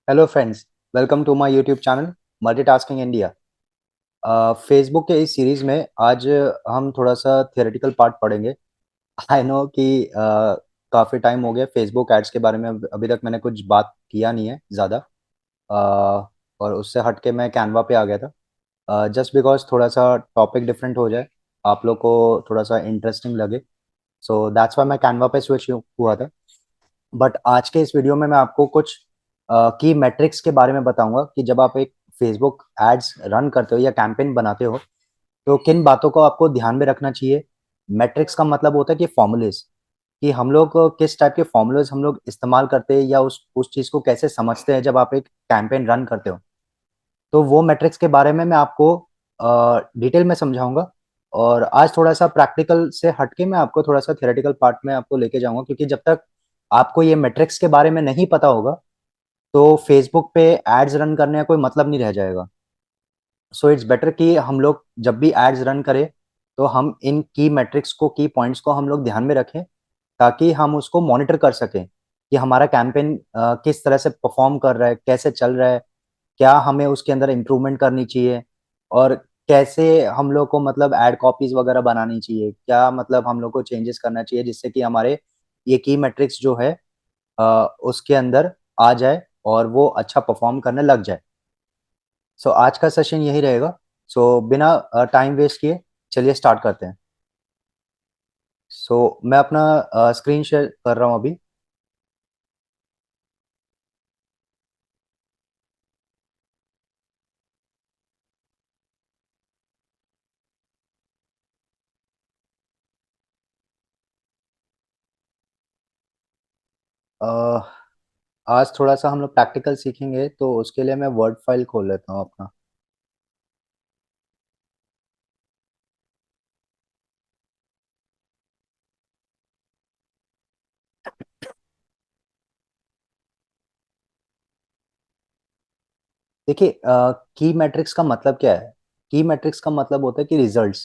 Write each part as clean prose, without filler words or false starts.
Hello friends, welcome to my YouTube channel multitasking India. Facebook के इस series में आज हम थोड़ा सा थियोरेटिकल पार्ट पढ़ेंगे। आई नो कि काफ़ी टाइम हो गया फेसबुक एड्स के बारे में, अभी तक मैंने कुछ बात किया नहीं है ज़्यादा। और उससे हट के मैं कैनवा पे आ गया था, जस्ट बिकॉज थोड़ा सा टॉपिक डिफरेंट हो जाए, आप लोग को थोड़ा सा इंटरेस्टिंग लगे। सो दैट्स वाई मैं कैनवा पे स्विच हुआ था। बट आज के इस वीडियो में मैं आपको कुछ की मैट्रिक्स के बारे में बताऊंगा कि जब आप एक फेसबुक एड्स रन करते हो या कैंपेन बनाते हो तो किन बातों को आपको ध्यान में रखना चाहिए। मैट्रिक्स का मतलब होता है कि फॉर्मूलेज, कि हम लोग किस टाइप के फॉर्मूलेज हम लोग इस्तेमाल करते हैं या उस चीज़ को कैसे समझते हैं जब आप एक कैंपेन रन करते हो। तो वो मैट्रिक्स के बारे में मैं आपको डिटेल में समझाऊंगा। और आज थोड़ा सा प्रैक्टिकल से हटके मैं आपको थोड़ा सा थ्योरेटिकल पार्ट में आपको लेके जाऊंगा, क्योंकि जब तक आपको ये मैट्रिक्स के बारे में नहीं पता होगा तो फेसबुक पे एड्स रन करने का कोई मतलब नहीं रह जाएगा। सो इट्स बेटर कि हम लोग जब भी एड्स रन करें तो हम इन की मैट्रिक्स को, की पॉइंट्स को हम लोग ध्यान में रखें, ताकि हम उसको मॉनिटर कर सकें कि हमारा कैंपेन किस तरह से परफॉर्म कर रहा है, कैसे चल रहा है, क्या हमें उसके अंदर इम्प्रूवमेंट करनी चाहिए, और कैसे हम लोग को मतलब एड कॉपीज वगैरह बनानी चाहिए, क्या मतलब हम लोग को चेंजेस करना चाहिए जिससे कि हमारे ये की मैट्रिक्स जो है उसके अंदर आ जाए और वो अच्छा परफॉर्म करने लग जाए। सो आज का सेशन यही रहेगा। सो बिना टाइम वेस्ट किए चलिए स्टार्ट करते हैं। सो मैं अपना स्क्रीन शेयर कर रहा हूँ अभी। अ, आज थोड़ा सा हम लोग प्रैक्टिकल सीखेंगे तो उसके लिए मैं वर्ड फाइल खोल लेता हूँ अपना। देखिए, की मैट्रिक्स का मतलब क्या है। की मैट्रिक्स का मतलब होता है कि रिजल्ट्स,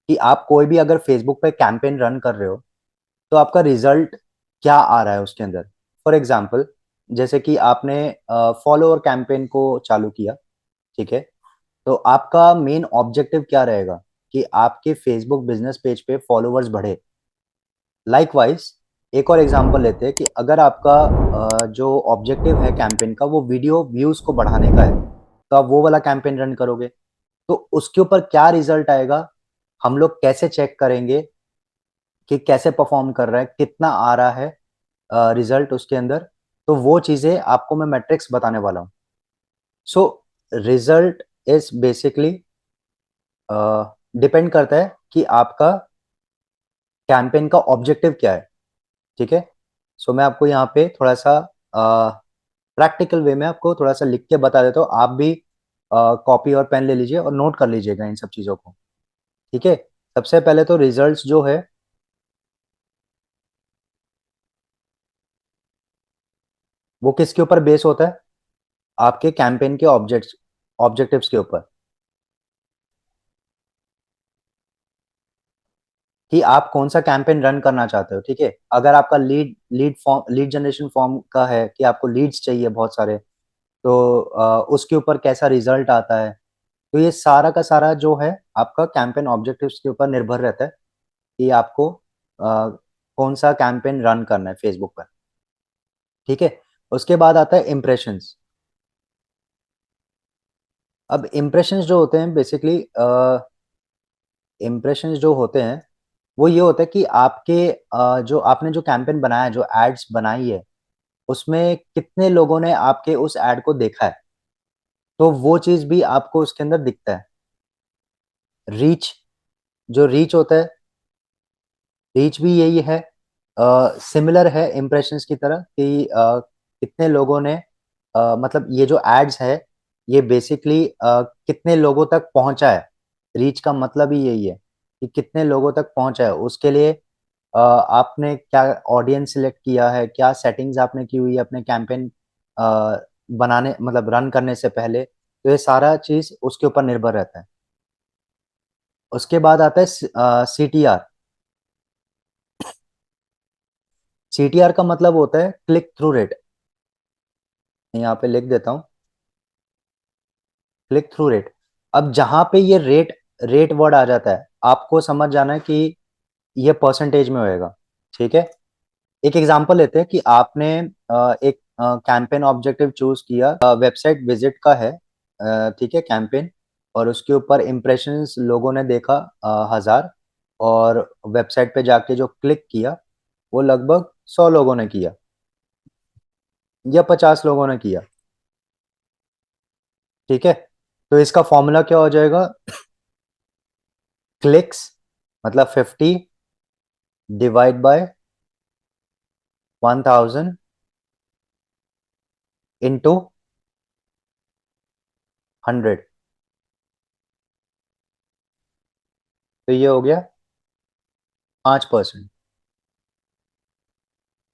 कि आप कोई भी अगर फेसबुक पे कैंपेन रन कर रहे हो तो आपका रिजल्ट क्या आ रहा है उसके अंदर। फॉर एग्जाम्पल, जैसे कि आपने फॉलोअर कैंपेन को चालू किया, ठीक है, तो आपका मेन ऑब्जेक्टिव क्या रहेगा कि आपके फेसबुक बिजनेस पेज पे फॉलोअर्स बढ़े। लाइकवाइज एक और एग्जांपल लेते हैं कि अगर आपका जो ऑब्जेक्टिव है कैंपेन का वो वीडियो व्यूज को बढ़ाने का है, तो आप वो वाला कैंपेन रन करोगे, तो उसके ऊपर क्या रिजल्ट आएगा, हम लोग कैसे चेक करेंगे कि कैसे परफॉर्म कर रहा है, कितना आ रहा है रिजल्ट उसके अंदर। तो वो चीजें आपको मैं मैट्रिक्स बताने वाला हूँ। So result is basically depend करता है कि आपका कैंपेन का ऑब्जेक्टिव क्या है, ठीक है। सो मैं आपको यहाँ पे थोड़ा सा प्रैक्टिकल वे में आपको थोड़ा सा लिख के बता देता हूँ। आप भी कॉपी और पेन ले लीजिए और नोट कर लीजिएगा इन सब चीज़ों को, ठीक है। सबसे पहले तो रिजल्ट्स जो है वो किसके ऊपर बेस होता है, आपके कैंपेन के ऑब्जेक्टिव्स के ऊपर, कि आप कौन सा कैंपेन रन करना चाहते हो, ठीक है। अगर आपका लीड जनरेशन फॉर्म का है कि आपको लीड्स चाहिए बहुत सारे, तो उसके ऊपर कैसा रिजल्ट आता है। तो ये सारा का सारा जो है आपका कैंपेन ऑब्जेक्टिव्स के ऊपर निर्भर रहता है कि आपको कौन सा कैंपेन रन करना है फेसबुक पर, ठीक है। उसके बाद आता है इम्प्रेशंस। अब इम्प्रेशंस जो होते हैं बेसिकली, इम्प्रेशंस जो होते हैं वो ये होता है कि आपके जो आपने जो कैंपेन बनाया है, जो एड्स बनाई है, उसमें कितने लोगों ने आपके उस एड को देखा है। तो वो चीज़ भी आपको उसके अंदर दिखता है। रीच, जो रीच होता है, रीच भी यही है, सिमिलर है इम्प्रेशंस की तरह कि कितने लोगों ने मतलब ये जो एड्स है ये बेसिकली कितने लोगों तक पहुंचा है। रीच का मतलब ही यही है कि कितने लोगों तक पहुंचा है। उसके लिए आपने क्या ऑडियंस सिलेक्ट किया है, क्या सेटिंग्स आपने की हुई है अपने कैंपेन बनाने मतलब रन करने से पहले, तो ये सारा चीज उसके ऊपर निर्भर रहता है। उसके बाद आता है सीटीआर। सीटीआर का मतलब होता है क्लिक थ्रू रेट। यहाँ पे लिख देता हूँ, क्लिक थ्रू रेट। अब जहां पे ये रेट रेट वर्ड आ जाता है, आपको समझ जाना है कि ये परसेंटेज में होएगा। ठीक है, एक एग्जांपल लेते हैं कि आपने एक कैंपेन ऑब्जेक्टिव चूज किया, वेबसाइट विजिट का है, ठीक है, कैंपेन, और उसके ऊपर इम्प्रेशंस लोगों ने देखा 1000, और वेबसाइट पे जाके जो क्लिक किया वो लगभग 100 लोगों ने किया या 50 लोगों ने किया। ठीक है, तो इसका फॉर्मूला क्या हो जाएगा? क्लिक्स मतलब 50 डिवाइड बाय 1000 इंटू 100, तो ये हो गया 5%।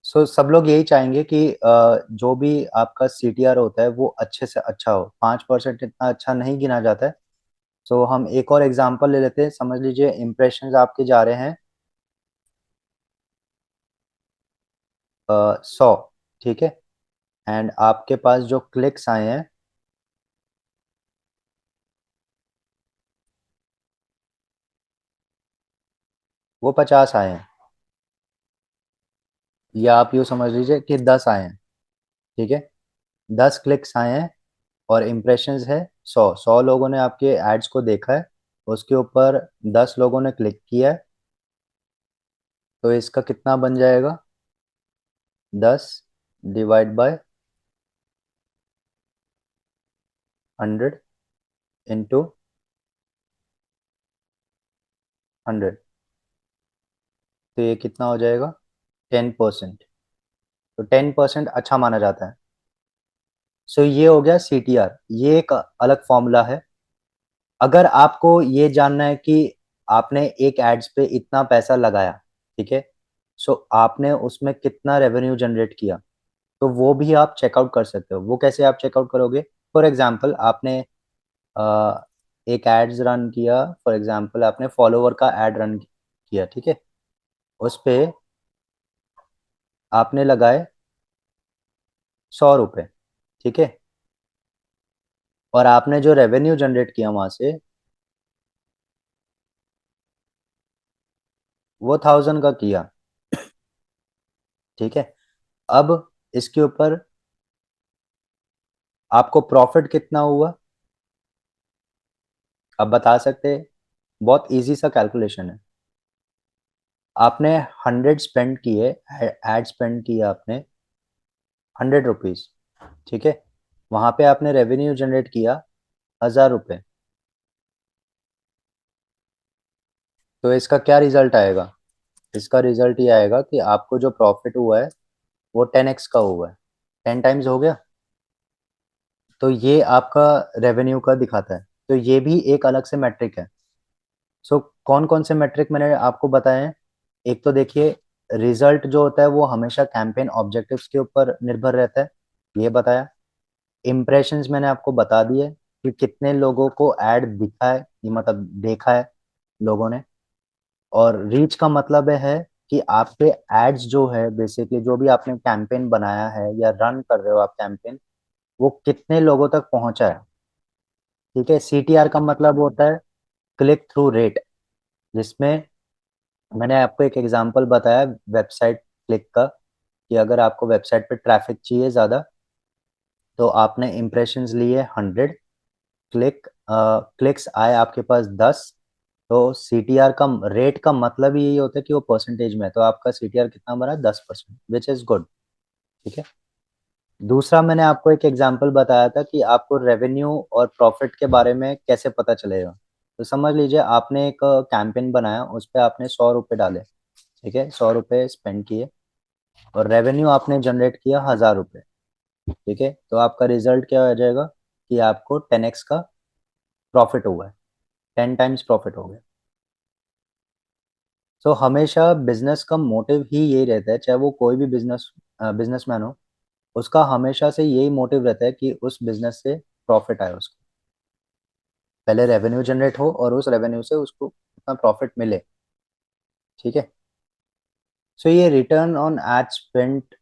सो सब लोग यही चाहेंगे कि जो भी आपका सीटीआर होता है वो अच्छे से अच्छा हो। 5% इतना अच्छा नहीं गिना जाता है। सो हम एक और एग्जांपल ले लेते हैं। समझ लीजिए इम्प्रेशंस आपके जा रहे हैं 100, ठीक है, एंड आपके पास जो क्लिक्स आए हैं वो 50 आए हैं, या आप यूँ समझ लीजिए कि 10 आए हैं। ठीक है, 10 क्लिक्स आए हैं और इम्प्रेशंस है 100। 100 लोगों ने आपके एड्स को देखा है, उसके ऊपर 10 लोगों ने क्लिक किया है, तो इसका कितना बन जाएगा? 10 डिवाइड बाय 100 इंटू 100, तो ये कितना हो जाएगा? 10%। तो 10% अच्छा माना जाता है। सो ये हो गया सीटीआर, ये एक अलग फॉर्मूला है। अगर आपको ये जानना है कि आपने एक एड्स पे इतना पैसा लगाया, ठीक है, सो आपने उसमें कितना रेवेन्यू जनरेट किया, तो वो भी आप चेकआउट कर सकते हो। वो कैसे आप चेकआउट करोगे? फॉर एग्जांपल आपने अ, एक एड्स रन किया, फॉर एग्जांपल आपने फॉलोवर का एड रन किया, ठीक है, उस पे आपने लगाए 100 रुपए, ठीक है, और आपने जो रेवेन्यू जनरेट किया वहां से वो 1000 का किया। ठीक है, अब इसके ऊपर आपको प्रॉफिट कितना हुआ अब बता सकते हैं? बहुत इजी सा कैलकुलेशन है। आपने 100 स्पेंड किए, एड स्पेंड किया आपने 100 रुपीज, ठीक है, वहां पे आपने रेवेन्यू जनरेट किया 1000 रुपये, तो इसका क्या रिजल्ट आएगा? इसका रिजल्ट ये आएगा कि आपको जो प्रॉफिट हुआ है वो 10x का हुआ है, 10 टाइम्स हो गया। तो ये आपका रेवेन्यू का दिखाता है। तो ये भी एक अलग से मैट्रिक है। सो कौन कौन से मैट्रिक मैंने आपको बताए हैं? एक तो देखिए, रिजल्ट जो होता है वो हमेशा कैंपेन ऑब्जेक्टिव्स के ऊपर निर्भर रहता है, ये बताया। इम्प्रेशंस मैंने आपको बता दिए कि कितने लोगों को ऐड दिखा है, ये मतलब देखा है लोगों ने। और रीच का मतलब है कि आपके एड्स जो है, बेसिकली जो भी आपने कैंपेन बनाया है या रन कर रहे हो आप कैंपेन, वो कितने लोगों तक पहुंचा है। ठीक है, सीटीआर का मतलब होता है क्लिक थ्रू रेट, जिसमें मैंने आपको एक एग्जांपल बताया वेबसाइट क्लिक का, कि अगर आपको वेबसाइट पे ट्रैफिक चाहिए ज़्यादा, तो आपने इम्प्रेशंस लिए 100, क्लिक्स आए आपके पास 10, तो सीटीआर का रेट का मतलब ही यही होता है कि वो परसेंटेज में है। तो आपका सीटीआर कितना बना? 10%, विच इज़ गुड। ठीक है, दूसरा मैंने आपको एक एग्जांपल बताया था कि आपको रेवेन्यू और प्रॉफिट के बारे में कैसे पता चलेगा। तो समझ लीजिए आपने एक कैंपेन बनाया, उस पर आपने 100 रुपये डाले, ठीक है, 100 रुपये स्पेंड किए, और रेवेन्यू आपने जनरेट किया 1000 रुपये। ठीक है, तो आपका रिजल्ट क्या हो जाएगा कि आपको 10x का प्रॉफिट हुआ है, 10 टाइम्स प्रॉफिट हो गया। सो हमेशा बिजनेस का मोटिव ही यही रहता है, चाहे वो कोई भी बिजनेसमैन हो, उसका हमेशा से यही मोटिव रहता है कि उस बिजनेस से प्रॉफिट आए उसको, पहले रेवेन्यू जनरेट हो और उस रेवेन्यू से उसको उतना प्रॉफिट मिले। ठीक है, सो ये रिटर्न ऑन एड स्पेंट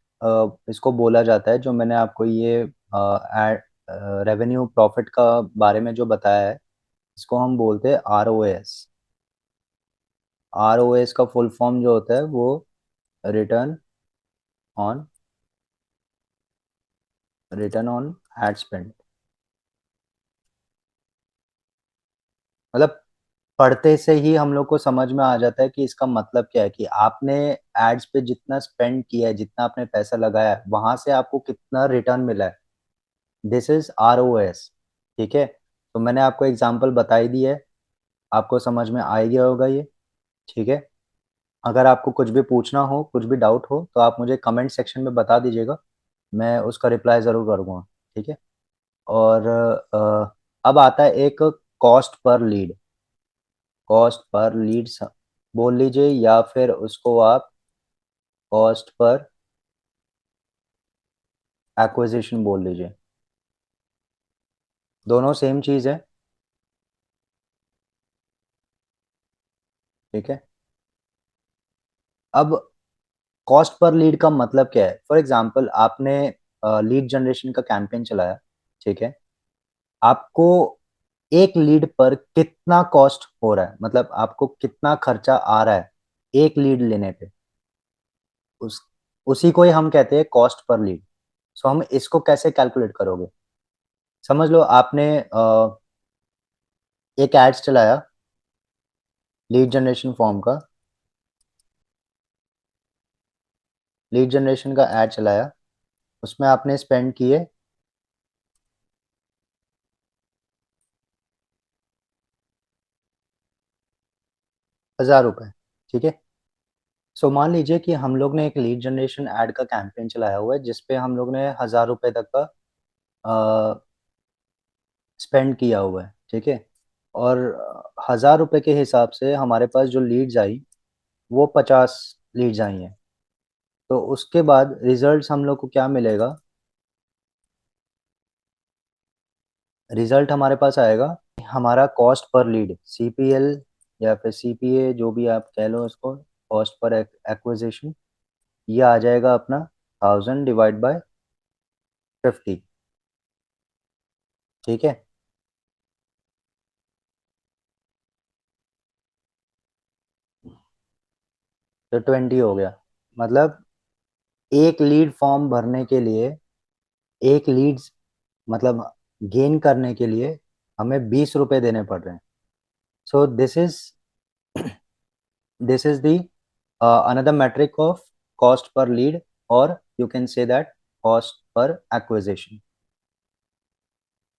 इसको बोला जाता है, जो मैंने आपको ये एड रेवेन्यू प्रॉफिट का बारे में जो बताया है, इसको हम बोलते हैं आरओएस। आरओएस का फुल फॉर्म जो होता है वो return on return on ad spend. मतलब पढ़ते से ही हम लोग को समझ में आ जाता है कि इसका मतलब क्या है, कि आपने एड्स पे जितना स्पेंड किया है, जितना आपने पैसा लगाया है, वहां से आपको कितना रिटर्न मिला है। This is ROS. ठीक है, तो मैंने आपको एग्जांपल बता ही दिया है, आपको समझ में आ ही गया होगा ये। ठीक है, अगर आपको कुछ भी पूछना हो, कुछ भी डाउट हो, तो आप मुझे कमेंट सेक्शन में बता दीजिएगा, मैं उसका रिप्लाई ज़रूर करूँगा। ठीक है, और अब आता है एक cost per lead. Cost per lead बोल लीजिए, या फिर उसको आप कॉस्ट पर एक्विजिशन बोल लीजिए, दोनों सेम चीज़ है। ठीक है, अब कॉस्ट पर लीड का मतलब क्या है? फॉर एग्जांपल आपने लीड जनरेशन का कैंपेन चलाया। ठीक है, आपको एक लीड पर कितना कॉस्ट हो रहा है, मतलब आपको कितना खर्चा आ रहा है एक लीड लेने पे, उस उसी को ही हम कहते हैं कॉस्ट पर लीड। सो हम इसको कैसे कैलकुलेट करोगे? समझ लो आपने एक एड्स चलाया लीड जनरेशन फॉर्म का, लीड जनरेशन का एड चलाया, उसमें आपने स्पेंड किए 1000 रुपए। ठीक है, सो मान लीजिए कि हम लोग ने एक लीड जनरेशन एड का कैंपेन चलाया हुआ है, जिसपे हम लोग ने 1000 रुपए तक का स्पेंड किया हुआ है। ठीक है, और 1000 रुपए के हिसाब से हमारे पास जो लीड्स आई, वो 50 लीड्स आई हैं। तो उसके बाद रिजल्ट्स हम लोग को क्या मिलेगा? रिजल्ट हमारे पास आएगा, हमारा कॉस्ट पर लीड सीपीएल या फिर सीपीए, जो भी आप कह लो इसको, कॉस्ट पर एक्विजिशन, ये आ जाएगा अपना 1000 डिवाइड बाय 50। ठीक है, तो 20 हो गया। मतलब एक लीड फॉर्म भरने के लिए, एक लीड्स मतलब गेन करने के लिए हमें 20 रुपए देने पड़ रहे हैं। So this is the another metric of cost per lead, or you can say that cost per acquisition.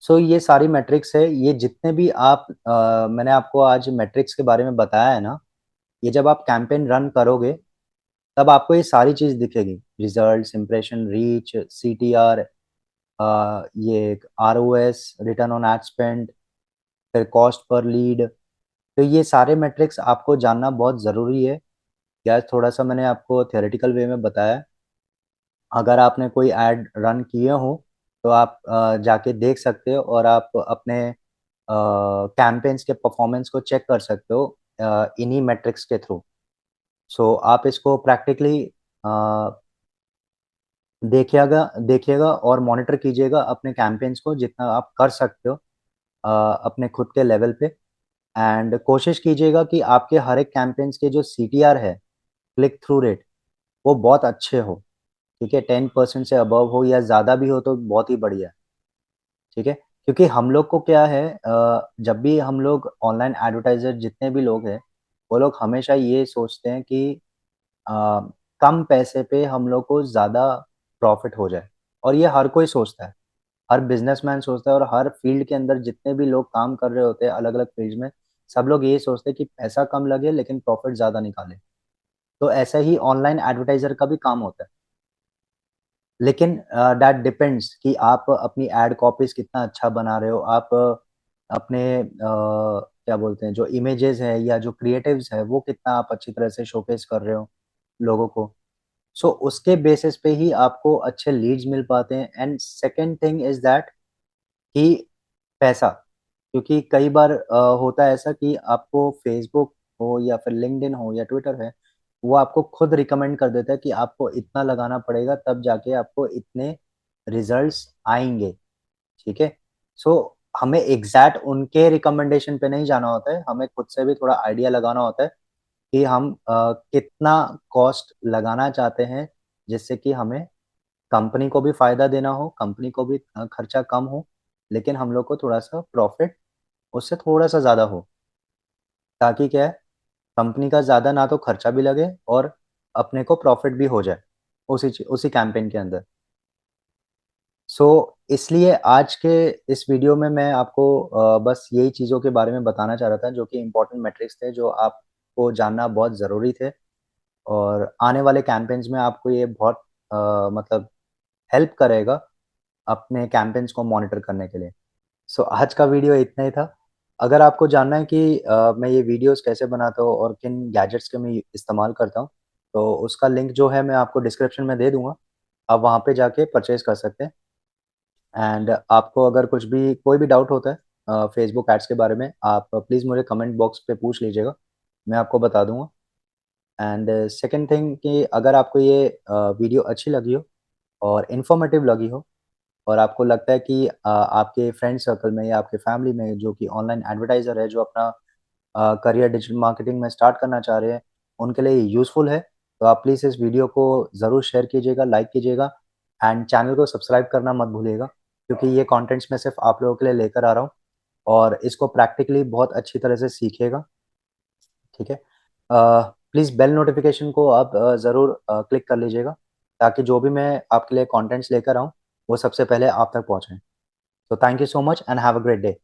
ये सारी मैट्रिक्स है, ये जितने भी आप मैंने आपको आज मैट्रिक्स के बारे में बताया है ना, ये जब आप कैंपेन रन करोगे तब आपको ये सारी चीज दिखेगी, रिजल्ट्स, इंप्रेशन, रीच, सीटीआर, ये ROS, return on ad spend, फिर कॉस्ट पर लीड। तो ये सारे मैट्रिक्स आपको जानना बहुत ज़रूरी है। क्या थोड़ा सा मैंने आपको थियोरेटिकल वे में बताया, अगर आपने कोई ऐड रन किए हो तो आप जाके देख सकते हो, और आप अपने कैंपेन्स के परफॉर्मेंस को चेक कर सकते हो इन्हीं मैट्रिक्स के थ्रू। आप इसको प्रैक्टिकली देखिएगा देखिएगा और मॉनिटर कीजिएगा अपने कैंपेन्स को, जितना आप कर सकते हो अपने खुद के लेवल पे। एंड कोशिश कीजिएगा कि आपके हर एक कैंपेन्स के जो सीटीआर है, क्लिक थ्रू रेट, वो बहुत अच्छे हो। ठीक है, 10% से अबव हो या ज़्यादा भी हो तो बहुत ही बढ़िया। ठीक है, क्योंकि हम लोग को क्या है, जब भी हम लोग ऑनलाइन एडवर्टाइजर जितने भी लोग हैं, वो लोग हमेशा ये सोचते हैं कि अ, कम पैसे पे हम लोग को ज़्यादा प्रॉफिट हो जाए। और ये हर कोई सोचता है, हर बिजनेसमैन सोचता है, और हर फील्ड के अंदर जितने भी लोग काम कर रहे होते हैं अलग अलग फील्ड में, सब लोग ये सोचते हैं कि पैसा कम लगे लेकिन प्रॉफिट ज़्यादा निकाले। तो ऐसा ही ऑनलाइन एडवर्टाइजर का भी काम होता है। लेकिन दैट डिपेंड्स कि आप अपनी एड कॉपीज कितना अच्छा बना रहे हो, आप अपने क्या बोलते हैं, जो इमेजेस है या जो क्रिएटिव्स है, वो कितना आप अच्छी तरह से शोकेस कर रहे हो लोगों को। उसके बेसिस पे ही आपको अच्छे लीड्स मिल पाते हैं। And second thing is that कि पैसा, क्योंकि कई बार होता है ऐसा कि आपको फेसबुक हो या फिर लिंक्डइन हो या ट्विटर है, वो आपको खुद रिकमेंड कर देता है कि आपको इतना लगाना पड़ेगा, तब जाके आपको इतने रिजल्ट्स आएंगे। ठीक है। सो हमें एग्जैक्ट उनके रिकमेंडेशन पे नहीं जाना होता है, हमें खुद से भी थोड़ा आइडिया लगाना होता है कि हम कितना कॉस्ट लगाना चाहते हैं, जिससे कि हमें कंपनी को भी फायदा देना हो, कंपनी को भी खर्चा कम हो, लेकिन हम लोग को थोड़ा सा प्रॉफिट उससे थोड़ा सा ज़्यादा हो, ताकि क्या है, कंपनी का ज़्यादा ना तो खर्चा भी लगे और अपने को प्रॉफिट भी हो जाए उसी कैंपेन के अंदर। सो इसलिए आज के इस वीडियो में मैं आपको बस यही चीज़ों के बारे में बताना चाह रहा था, जो कि इम्पोर्टेंट मैट्रिक्स थे, जो आपको जानना बहुत ज़रूरी थे। और आने वाले कैंपेन्स में आपको ये बहुत मतलब हेल्प करेगा अपने कैंपेन्स को मॉनिटर करने के लिए। सो आज का वीडियो इतना ही था। अगर आपको जानना है कि मैं ये वीडियोज़ कैसे बनाता हूँ और किन गैजेट्स का मैं इस्तेमाल करता हूँ, तो उसका लिंक जो है मैं आपको डिस्क्रिप्शन में दे दूँगा। आप वहाँ पे जाके परचेज़ कर सकते हैं। एंड आपको अगर कुछ भी कोई भी डाउट होता है फेसबुक एड्स के बारे में, आप प्लीज़ मुझे कमेंट बॉक्स पे पूछ लीजिएगा, मैं आपको बता दूँगा। एंड सेकंड थिंग कि अगर आपको ये वीडियो अच्छी लगी हो और इन्फॉर्मेटिव लगी हो, और आपको लगता है कि आपके फ्रेंड सर्कल में या आपके फैमिली में जो कि ऑनलाइन एडवर्टाइज़र है, जो अपना करियर डिजिटल मार्केटिंग में स्टार्ट करना चाह रहे हैं, उनके लिए यूज़फुल है, तो आप प्लीज़ इस वीडियो को ज़रूर शेयर कीजिएगा, लाइक कीजिएगा एंड चैनल को सब्सक्राइब करना मत भूलिएगा, क्योंकि ये कंटेंट्स मैं सिर्फ़ आप लोगों के लिए लेकर आ रहा हूँ और इसको प्रैक्टिकली बहुत अच्छी तरह से सीखिएगा। ठीक है? प्लीज़ बेल नोटिफ़िकेशन को आप ज़रूर क्लिक कर लीजिएगा, ताकि जो भी मैं आपके लिए कंटेंट्स लेकर आऊँ, वो सबसे पहले आप तक पहुँचे। So thank you so much and have a great day.